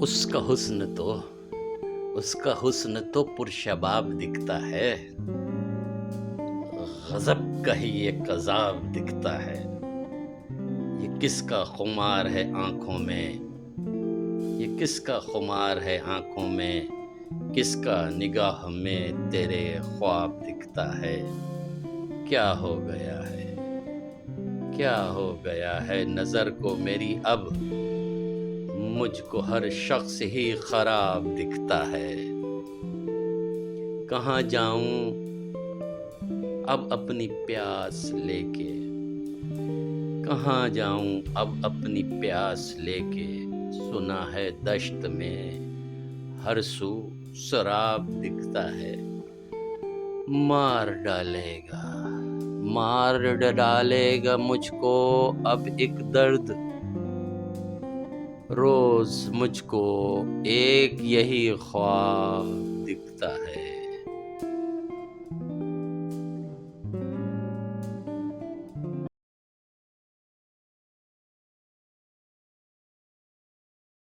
उसका हुस्न तो उसका हुस्न तो पुरशबाब दिखता है। गजब का ही ये कज़ाब दिखता है। ये किसका खुमार है आंखों में, ये किसका खुमार है आंखों में, किसका निगाह में तेरे ख्वाब दिखता है। क्या हो गया है, क्या हो गया है नजर को मेरी अब, मुझको हर शख्स ही खराब दिखता है। कहाँ जाऊं अब अपनी प्यास लेके, कहाँ जाऊं अब अपनी प्यास लेके, सुना है दश्त में हर सू शराब दिखता है। मार डालेगा, मार डालेगा मुझको अब एक दर्द, रोज मुझको एक यही ख्वाब,